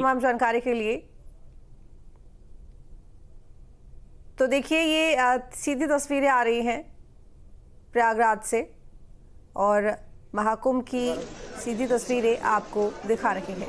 तमाम जानकारी के लिए। तो देखिए ये सीधी तस्वीरें आ रही हैं प्रयागराज से और महाकुंभ की सीधी तस्वीरें आपको दिखा रहे हैं।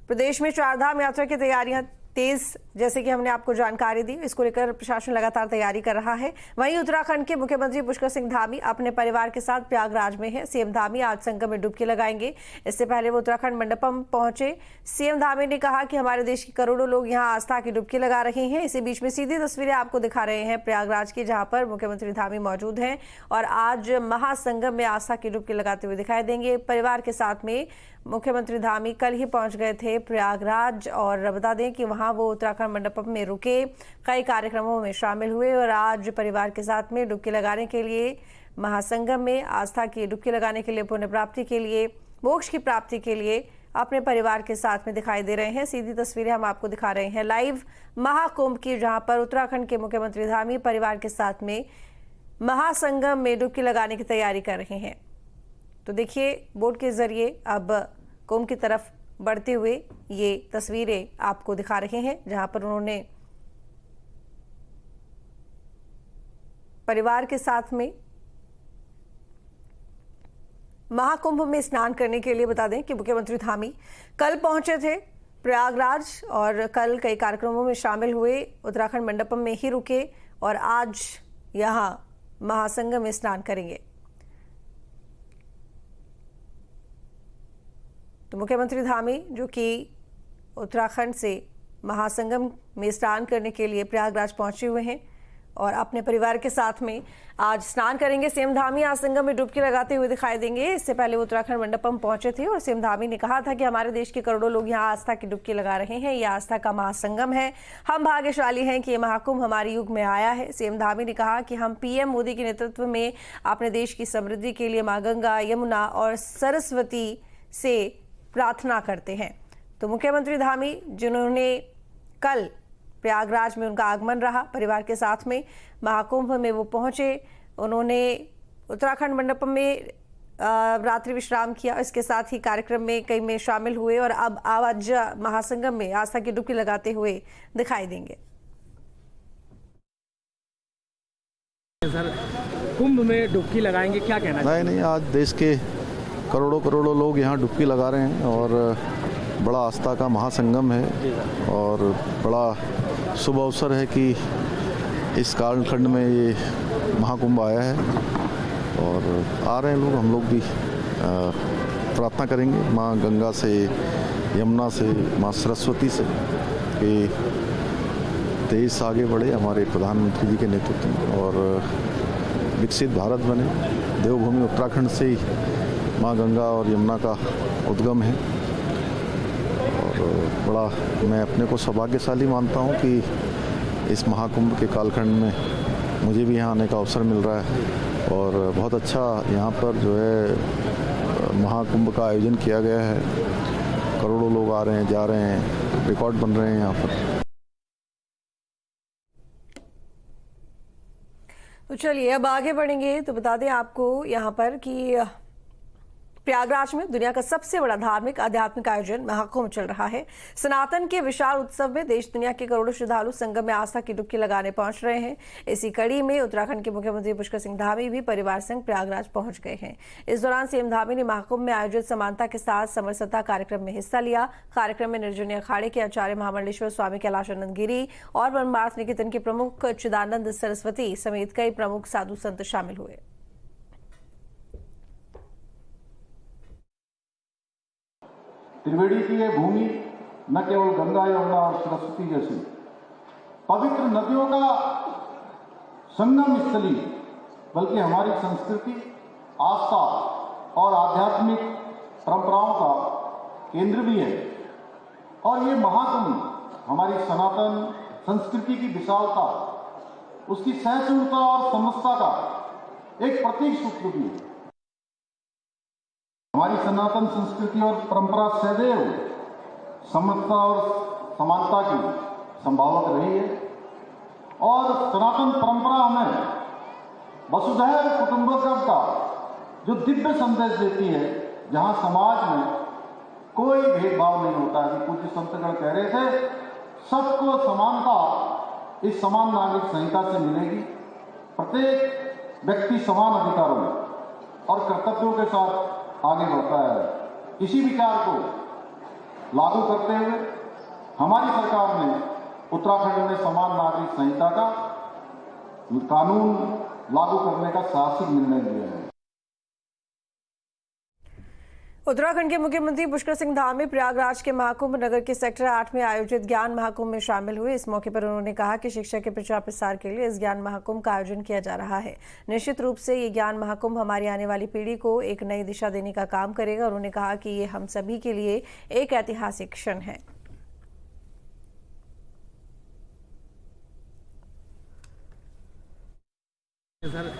प्रदेश में चारधाम यात्रा की तैयारियां तेज, जैसे कि हमने आपको जानकारी दी, इसको लेकर प्रशासन लगातार तैयारी कर रहा है। वहीं उत्तराखंड के मुख्यमंत्री पुष्कर सिंह धामी अपने परिवार के साथ प्रयागराज में हैं। सीएम धामी आज संगम में डुबकी लगाएंगे। इससे पहले वो उत्तराखंड मंडपम पहुंचे। सीएम धामी ने कहा कि हमारे देश के करोड़ों लोग यहां आस्था की डुबकी लगा रहे हैं। इसी बीच में सीधी तस्वीरें आपको दिखा रहे हैं प्रयागराज की, जहां पर मुख्यमंत्री धामी मौजूद हैं और आज महासंगम में आस्था की डुबकी लगाते हुए दिखाई देंगे। परिवार के साथ में मुख्यमंत्री धामी कल ही पहुंच गए थे प्रयागराज और बता दें कि वहां वो उत्तराखंड मंडपम में रुके, कई कार्यक्रमों में शामिल हुए और आज परिवार के साथ में डुबकी लगाने के लिए महासंगम में आस्था की डुबकी लगाने के लिए, पुण्य प्राप्ति के लिए, मोक्ष की प्राप्ति के लिए अपने परिवार के साथ में दिखाई दे रहे हैं। सीधी तस्वीरें हम आपको दिखा रहे हैं लाइव महाकुंभ की, जहां पर उत्तराखंड के मुख्यमंत्री धामी परिवार के साथ में महासंगम में डुबकी लगाने की तैयारी कर रहे हैं। तो देखिए बोट के जरिए अब कुंभ की तरफ बढ़ते हुए ये तस्वीरें आपको दिखा रहे हैं, जहां पर उन्होंने परिवार के साथ में महाकुंभ में स्नान करने के लिए, बता दें कि मुख्यमंत्री धामी कल पहुंचे थे प्रयागराज और कल कई कार्यक्रमों में शामिल हुए, उत्तराखंड मंडपम में ही रुके और आज यहां महासंगम में स्नान करेंगे। तो मुख्यमंत्री धामी जो कि उत्तराखंड से महासंगम में स्नान करने के लिए प्रयागराज पहुंचे हुए हैं और अपने परिवार के साथ में आज स्नान करेंगे। सीएम धामी आज संगम में डुबकी लगाते हुए दिखाई देंगे। इससे पहले वो उत्तराखंड मंडपम पहुंचे थे और सीएम धामी ने कहा था कि हमारे देश के करोड़ों लोग यहाँ आस्था की डुबकी लगा रहे हैं। यह आस्था का महासंगम है। हम भाग्यशाली हैं कि ये महाकुंभ हमारे युग में आया है। सीएम धामी ने कहा कि हम पीएम मोदी के नेतृत्व में अपने देश की समृद्धि के लिए मां गंगा, यमुना और सरस्वती से प्रार्थना करते हैं। तो मुख्यमंत्री धामी जिन्होंने कल प्रयागराज में उनका आगमन रहा, परिवार के साथ में महाकुंभ में वो पहुंचे, उन्होंने उत्तराखंड मंडपम में रात्रि विश्राम किया, इसके साथ ही कार्यक्रम में कई में शामिल हुए और अब आज महासंगम में आस्था की डुबकी लगाते हुए दिखाई देंगे। सर, कुंभ में डुबकी लगाएंगे, क्या कहना? नहीं, आज देश के करोड़ों लोग यहाँ डुबकी लगा रहे हैं और बड़ा आस्था का महासंगम है और बड़ा शुभ अवसर है कि इस कालखंड में ये महाकुंभ आया है और आ रहे हैं लोग। हम लोग भी प्रार्थना करेंगे माँ गंगा से, यमुना से, माँ सरस्वती से कि देश आगे बढ़े हमारे प्रधानमंत्री जी के नेतृत्व में और विकसित भारत बने। देवभूमि उत्तराखंड से ही माँ गंगा और यमुना का उद्गम है और बड़ा मैं अपने को सौभाग्यशाली मानता हूँ कि इस महाकुंभ के कालखंड में मुझे भी यहाँ आने का अवसर मिल रहा है और बहुत अच्छा यहाँ पर जो है महाकुंभ का आयोजन किया गया है। करोड़ों लोग आ रहे हैं, जा रहे हैं, रिकॉर्ड बन रहे हैं यहाँ पर। तो चलिए अब आगे बढ़ेंगे। तो बता दें आपको यहाँ पर कि प्रयागराज में दुनिया का सबसे बड़ा धार्मिक आध्यात्मिक आयोजन महाकुंभ चल रहा है। सनातन के विशाल उत्सव में देश दुनिया के करोड़ों श्रद्धालु संगम में आस्था की डुबकी लगाने पहुंच रहे हैं। इसी कड़ी में उत्तराखंड के मुख्यमंत्री पुष्कर सिंह धामी भी परिवार संग प्रयागराज पहुंच गए हैं। इस दौरान सीएम धामी ने महाकुंभ में आयोजित समानता के साथ समरसता कार्यक्रम में हिस्सा लिया। कार्यक्रम में निर्जनीय अखाड़े के आचार्य महामंडलेश्वर स्वामी कैलाशानंद गिरी और परमार्थ निकेतन के प्रमुख चिदानंद सरस्वती समेत कई प्रमुख साधु संत शामिल हुए। त्रिवेणी की ये भूमि न केवल गंगा, यमुना और सरस्वती जैसी पवित्र नदियों का संगम स्थली, बल्कि हमारी संस्कृति, आस्था और आध्यात्मिक परंपराओं का केंद्र भी है। और ये महाकुंभ हमारी सनातन संस्कृति की विशालता, उसकी सहिष्णुता और समरसता का एक प्रतीक सूत्र भी है। हमारी सनातन संस्कृति और परंपरा सदैव समरसता और समानता की संभावक रही है और सनातन परंपरा हमें वसुधैव कुटुंबकम का जो दिव्य संदेश देती है, जहां समाज में कोई भेदभाव नहीं होता है। पूज्य संतगण कह रहे थे सबको समानता इस समान नागरिक संहिता से मिलेगी। प्रत्येक व्यक्ति समान अधिकारों और कर्तव्यों के साथ आगे बढ़ता है। इसी विचार को लागू करते हुए हमारी सरकार ने उत्तराखंड में समान नागरिक संहिता का कानून लागू करने का साहसिक निर्णय लिया है। उत्तराखंड के मुख्यमंत्री पुष्कर सिंह धामी प्रयागराज के महाकुंभ नगर के सेक्टर 8 में आयोजित ज्ञान महाकुंभ में शामिल हुए। इस मौके पर उन्होंने कहा कि शिक्षा के प्रचार प्रसार के लिए इस ज्ञान महाकुंभ का आयोजन किया जा रहा है। निश्चित रूप से ये ज्ञान महाकुंभ हमारी आने वाली पीढ़ी को एक नई दिशा देने का काम करेगा। उन्होंने कहा कि ये हम सभी के लिए एक ऐतिहासिक क्षण है। सर,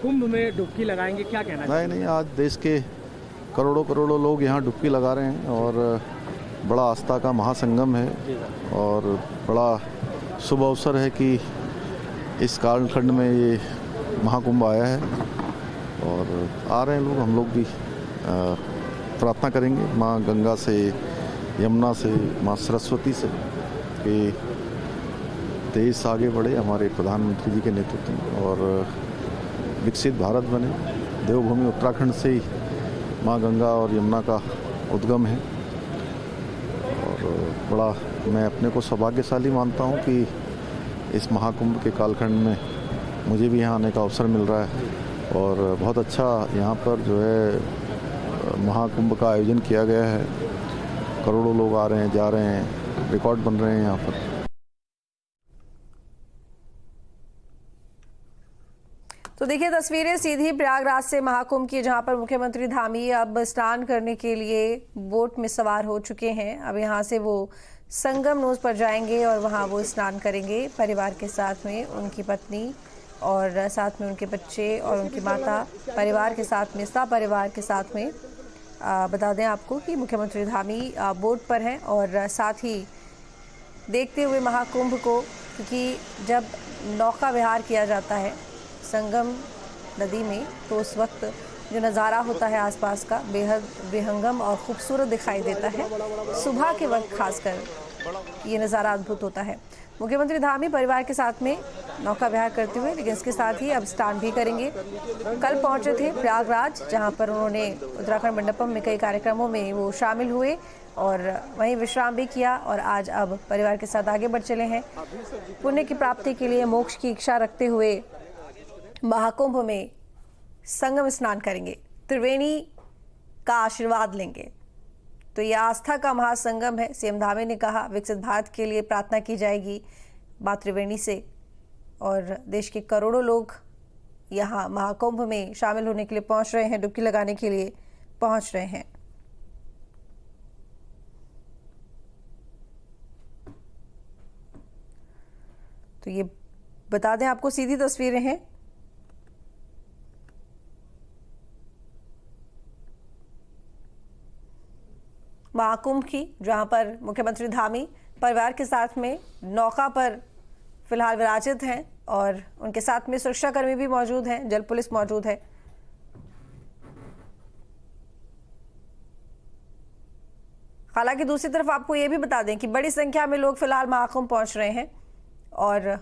कुंभ में डुबकी लगाएंगे, क्या कहना? नहीं, आज देश के करोड़ों करोड़ों लोग यहाँ डुबकी लगा रहे हैं और बड़ा आस्था का महासंगम है और बड़ा शुभ अवसर है कि इस कालखंड में ये महाकुंभ आया है और आ रहे हैं लोग। हम लोग भी प्रार्थना करेंगे माँ गंगा से, यमुना से, माँ सरस्वती से कि देश आगे बढ़े हमारे प्रधानमंत्री जी के नेतृत्व में और विकसित भारत बने। देवभूमि उत्तराखंड से ही माँ गंगा और यमुना का उद्गम है और बड़ा मैं अपने को सौभाग्यशाली मानता हूँ कि इस महाकुंभ के कालखंड में मुझे भी यहाँ आने का अवसर मिल रहा है और बहुत अच्छा यहाँ पर जो है महाकुंभ का आयोजन किया गया है। करोड़ों लोग आ रहे हैं, जा रहे हैं, रिकॉर्ड बन रहे हैं यहाँ पर। तो देखिए तस्वीरें सीधी प्रयागराज से महाकुंभ की, जहां पर मुख्यमंत्री धामी अब स्नान करने के लिए बोट में सवार हो चुके हैं। अब यहां से वो संगम नोज पर जाएंगे और वहां वो स्नान करेंगे परिवार के साथ में, उनकी पत्नी और साथ में उनके बच्चे और उनकी माता, परिवार के साथ में, सपरिवार के साथ में। बता दें आपको कि मुख्यमंत्री धामी बोट पर हैं और साथ ही देखते हुए महाकुंभ को, क्योंकि जब नौका विहार किया जाता है संगम नदी में तो उस वक्त जो नज़ारा होता है आसपास का बेहद विहंगम और खूबसूरत दिखाई देता है। सुबह के वक्त खासकर ये नज़ारा अद्भुत होता है। मुख्यमंत्री धामी परिवार के साथ में नौका विहार करते हुए, लेकिन इसके साथ ही अब स्नान भी करेंगे। कल पहुंचे थे प्रयागराज, जहां पर उन्होंने उत्तराखंड मंडपम में कई कार्यक्रमों में वो शामिल हुए और वहीं विश्राम भी किया और आज अब परिवार के साथ आगे बढ़ चले हैं। पुण्य की प्राप्ति के लिए, मोक्ष की इच्छा रखते हुए महाकुंभ में संगम स्नान करेंगे, त्रिवेणी का आशीर्वाद लेंगे। तो यह आस्था का महासंगम है। सीएम धामी ने कहा विकसित भारत के लिए प्रार्थना की जाएगी मां त्रिवेणी से और देश के करोड़ों लोग यहाँ महाकुंभ में शामिल होने के लिए पहुंच रहे हैं, डुबकी लगाने के लिए पहुंच रहे हैं। तो ये बता दें आपको, सीधी तस्वीरें हैं महाकुंभ की, जहां पर मुख्यमंत्री धामी परिवार के साथ में नौका पर फिलहाल विराजित हैं और उनके साथ में सुरक्षाकर्मी भी मौजूद हैं, जल पुलिस मौजूद है। हालांकि दूसरी तरफ आपको ये भी बता दें कि बड़ी संख्या में लोग फिलहाल महाकुंभ पहुंच रहे हैं और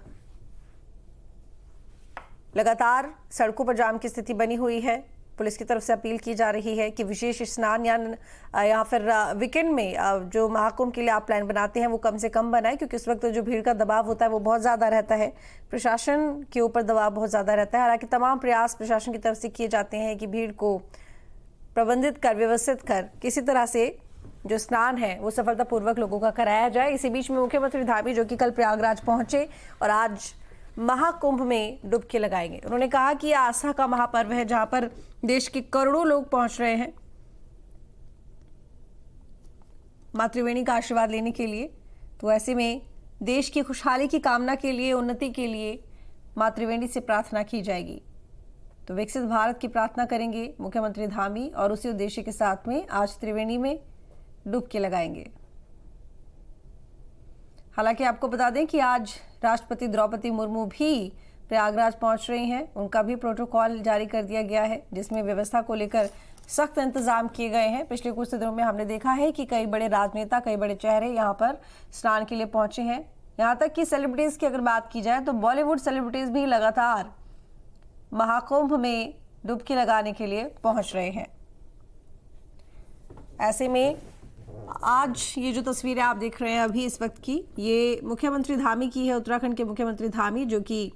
लगातार सड़कों पर जाम की स्थिति बनी हुई है। पुलिस की तरफ से अपील की जा रही है कि विशेष स्नान या फिर वीकेंड में जो महाकुंभ के लिए आप प्लान बनाते हैं वो कम से कम बनाएं, क्योंकि उस वक्त जो भीड़ का दबाव होता है वो बहुत ज़्यादा रहता है। प्रशासन के ऊपर दबाव बहुत ज़्यादा रहता है। हालांकि तमाम प्रयास प्रशासन की तरफ से किए जाते हैं कि भीड़ को प्रबंधित कर, व्यवस्थित कर किसी तरह से जो स्नान है वो सफलतापूर्वक लोगों का कराया जाए। इसी बीच में मुख्यमंत्री धामी, जो कि कल प्रयागराज पहुंचे और आज महाकुंभ में डुबकी लगाएंगे, उन्होंने कहा कि यह आस्था का महापर्व है जहां पर देश के करोड़ों लोग पहुंच रहे हैं मां त्रिवेणी का आशीर्वाद लेने के लिए। तो ऐसे में देश की खुशहाली की कामना के लिए, उन्नति के लिए मां त्रिवेणी से प्रार्थना की जाएगी। तो विकसित भारत की प्रार्थना करेंगे मुख्यमंत्री धामी और उसी उद्देश्य के साथ में आज त्रिवेणी में डुबकी लगाएंगे। हालांकि आपको बता दें कि आज राष्ट्रपति द्रौपदी मुर्मू भी प्रयागराज पहुंच रही हैं, उनका भी प्रोटोकॉल जारी कर दिया गया है, जिसमें व्यवस्था को लेकर सख्त इंतजाम किए गए हैं। पिछले कुछ दिनों में हमने देखा है कि कई बड़े राजनेता, कई बड़े चेहरे यहाँ पर स्नान के लिए पहुंचे हैं। यहाँ तक कि सेलिब्रिटीज की अगर बात की जाए तो बॉलीवुड सेलिब्रिटीज भी लगातार महाकुंभ में डुबकी लगाने के लिए पहुंच रहे हैं। ऐसे में आज ये जो तस्वीरें आप देख रहे हैं अभी इस वक्त की, ये मुख्यमंत्री धामी की है, उत्तराखंड के मुख्यमंत्री धामी, जो कि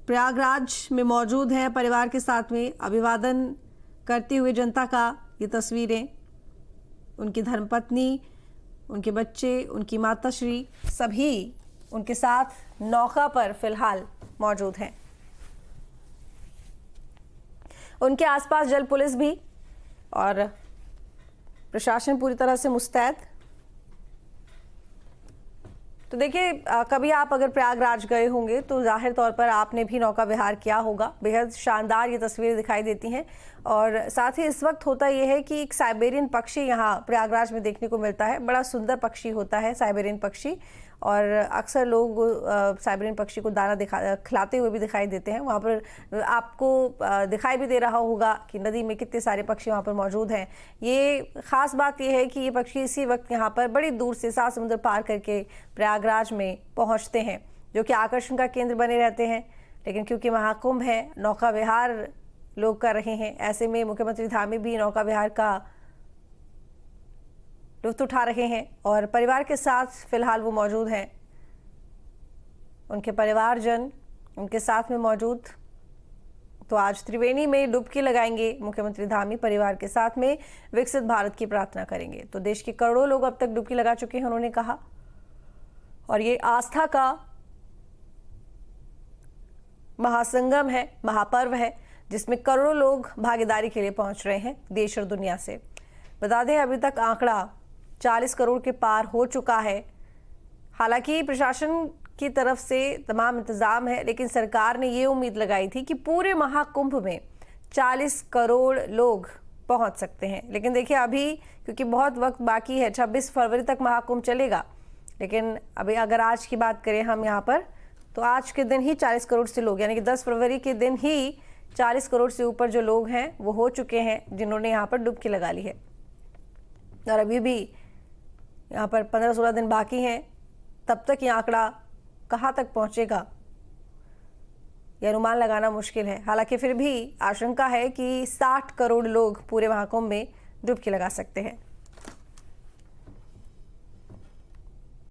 प्रयागराज में मौजूद है परिवार के साथ में अभिवादन करते हुए जनता का। ये तस्वीरें उनकी धर्मपत्नी, उनके बच्चे, उनकी माताश्री सभी उनके साथ नौका पर फिलहाल मौजूद हैं। उनके आसपास जल पुलिस भी और प्रशासन पूरी तरह से मुस्तैद। तो देखिए, कभी आप अगर प्रयागराज गए होंगे तो जाहिर तौर पर आपने भी नौका विहार किया होगा। बेहद शानदार ये तस्वीरें दिखाई देती हैं। और साथ ही इस वक्त होता यह है कि एक साइबेरियन पक्षी यहाँ प्रयागराज में देखने को मिलता है। बड़ा सुंदर पक्षी होता है साइबेरियन पक्षी, और अक्सर लोग साइबेरियन पक्षी को दाना खिलाते हुए भी दिखाई देते हैं। वहाँ पर आपको दिखाई भी दे रहा होगा कि नदी में कितने सारे पक्षी वहाँ पर मौजूद हैं। ये ख़ास बात यह है कि ये पक्षी इसी वक्त यहाँ पर बड़ी दूर से 7 समुद्र पार करके प्रयागराज में पहुँचते हैं, जो कि आकर्षण का केंद्र बने रहते हैं। लेकिन क्योंकि महाकुंभ है, नौका विहार लोग कर रहे हैं, ऐसे में मुख्यमंत्री धामी भी नौका विहार का लुत्फ उठा रहे हैं और परिवार के साथ फिलहाल वो मौजूद हैं। उनके परिवारजन उनके साथ में मौजूद। तो आज त्रिवेणी में डुबकी लगाएंगे मुख्यमंत्री धामी, परिवार के साथ में विकसित भारत की प्रार्थना करेंगे। तो देश के करोड़ों लोग अब तक डुबकी लगा चुके हैं, उन्होंने कहा। और ये आस्था का महासंगम है, महापर्व है, जिसमें करोड़ों लोग भागीदारी के लिए पहुंच रहे हैं देश और दुनिया से। बता दें, अभी तक आंकड़ा 40 करोड़ के पार हो चुका है। हालांकि प्रशासन की तरफ से तमाम इंतजाम है, लेकिन सरकार ने ये उम्मीद लगाई थी कि पूरे महाकुंभ में 40 करोड़ लोग पहुंच सकते हैं। लेकिन देखिए, अभी क्योंकि बहुत वक्त बाकी है, 26 फरवरी तक महाकुंभ चलेगा। लेकिन अभी अगर आज की बात करें हम यहाँ पर, तो आज के दिन ही 40 करोड़ से लोग, यानी कि 10 फरवरी के दिन ही 40 करोड़ से ऊपर जो लोग हैं वो हो चुके हैं, जिन्होंने यहाँ पर डुबकी लगा ली है। और अभी भी यहाँ पर 15-16 दिन बाकी हैं। तब तक ये आंकड़ा कहाँ तक पहुँचेगा ये अनुमान लगाना मुश्किल है। हालांकि फिर भी आशंका है कि 60 करोड़ लोग पूरे महाकुंभ में डुबकी लगा सकते हैं।